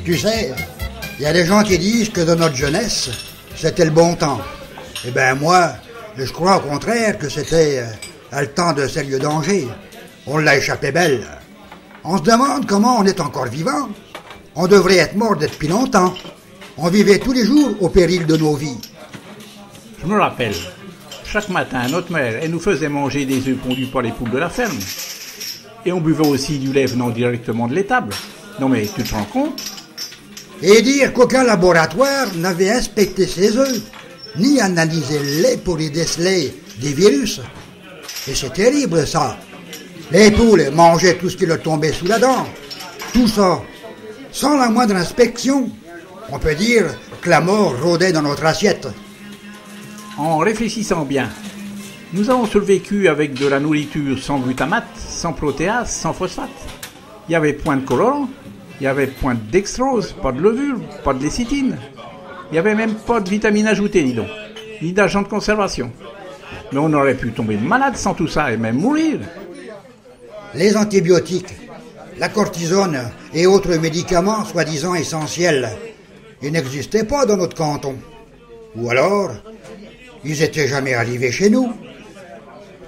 Tu sais, il y a des gens qui disent que dans notre jeunesse, c'était le bon temps. Eh ben moi, je crois au contraire que c'était le temps de sérieux danger. On l'a échappé belle. On se demande comment on est encore vivant. On devrait être mort depuis longtemps. On vivait tous les jours au péril de nos vies. Je me rappelle, chaque matin, notre mère, elle nous faisait manger des œufs pondus par les poules de la ferme. Et on buvait aussi du lait venant directement de l'étable. Non mais tu te rends compte? Et dire qu'aucun laboratoire n'avait inspecté ces œufs, ni analysé le lait pour y déceler des virus. Et c'est terrible ça. Les poules mangeaient tout ce qui leur tombait sous la dent. Tout ça, sans la moindre inspection. On peut dire que la mort rôdait dans notre assiette. En réfléchissant bien, nous avons survécu avec de la nourriture sans glutamate, sans protéase, sans phosphate. Il n'y avait point de colorant, il n'y avait point de dextrose, pas de levure, pas de lécithine. Il n'y avait même pas de vitamines ajoutées, dis donc, ni d'agents de conservation. Mais on aurait pu tomber malade sans tout ça et même mourir. Les antibiotiques, la cortisone et autres médicaments soi-disant essentiels, ils n'existaient pas dans notre canton. Ou alors, ils étaient jamais arrivés chez nous.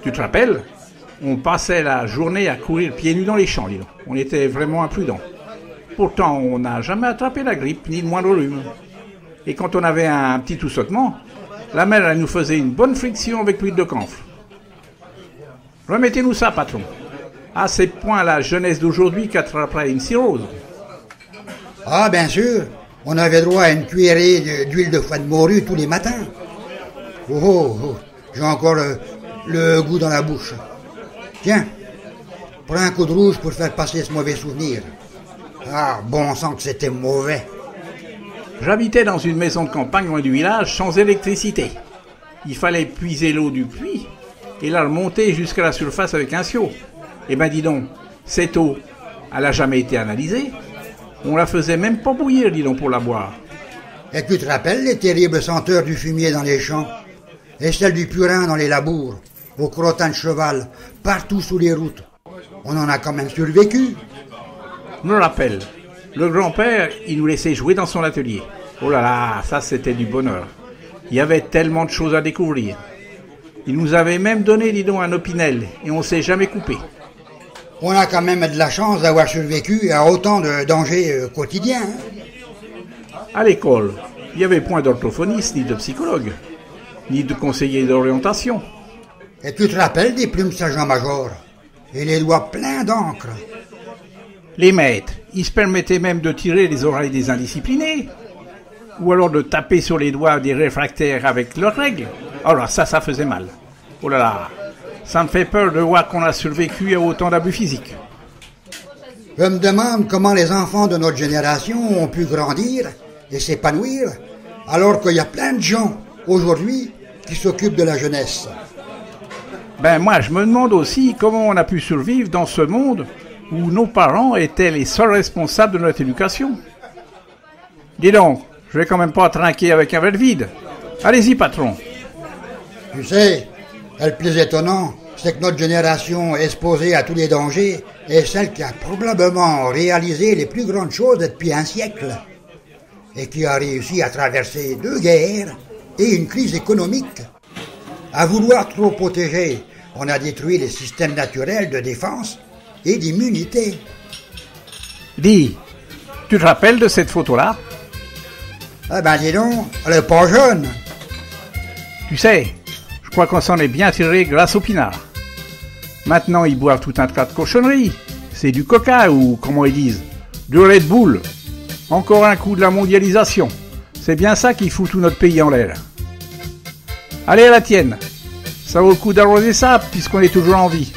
Tu te rappelles? On passait la journée à courir pieds nus dans les champs, dis donc. On était vraiment imprudents. Pourtant, on n'a jamais attrapé la grippe, ni le moindre rhume. Et quand on avait un petit toussotement, la mère elle nous faisait une bonne friction avec l'huile de camphre. Remettez-nous ça, patron. À ces points, la jeunesse d'aujourd'hui qu'attraperait une cirrhose. Ah, bien sûr, on avait droit à une cuillerée d'huile de foie de morue tous les matins. Oh, j'ai encore le goût dans la bouche. Tiens, prends un coup de rouge pour faire passer ce mauvais souvenir. Ah, bon sang que c'était mauvais. J'habitais dans une maison de campagne loin du village sans électricité. Il fallait puiser l'eau du puits et la remonter jusqu'à la surface avec un seau. Eh ben dis donc, cette eau, elle n'a jamais été analysée. On la faisait même pas bouillir, dis donc, pour la boire. Et tu te rappelles les terribles senteurs du fumier dans les champs et celles du purin dans les labours, au crottin de cheval, partout sous les routes. On en a quand même survécu. Je me rappelle, le grand-père, il nous laissait jouer dans son atelier. Oh là là, ça c'était du bonheur. Il y avait tellement de choses à découvrir. Il nous avait même donné, dis donc, un opinel, et on s'est jamais coupé. On a quand même de la chance d'avoir survécu à autant de dangers quotidiens. À l'école, il n'y avait point d'orthophoniste, ni de psychologue, ni de conseiller d'orientation. Et tu te rappelles des plumes sergent-major et les doigts pleins d'encre. Les maîtres, ils se permettaient même de tirer les oreilles des indisciplinés, ou alors de taper sur les doigts des réfractaires avec leurs règles. Alors ça faisait mal. Oh là là, ça me fait peur de voir qu'on a survécu à autant d'abus physiques. Je me demande comment les enfants de notre génération ont pu grandir et s'épanouir, alors qu'il y a plein de gens aujourd'hui qui s'occupent de la jeunesse. Ben moi, je me demande aussi comment on a pu survivre dans ce monde où nos parents étaient les seuls responsables de notre éducation. Dis donc, je vais quand même pas trinquer avec un verre vide. Allez-y, patron. Tu sais, le plus étonnant, c'est que notre génération exposée à tous les dangers est celle qui a probablement réalisé les plus grandes choses depuis un siècle et qui a réussi à traverser 2 guerres et une crise économique. À vouloir trop protéger, on a détruit les systèmes naturels de défense et d'immunité. Dis, tu te rappelles de cette photo-là? Ah ben dis donc, elle est pas jeune. Tu sais, je crois qu'on s'en est bien tiré grâce au pinard. Maintenant, ils boivent tout un tas de cochonneries. C'est du coca ou, comment ils disent, du Red Bull. Encore un coup de la mondialisation. C'est bien ça qui fout tout notre pays en l'air. Allez à la tienne. Ça vaut le coup d'arroser ça puisqu'on est toujours en vie.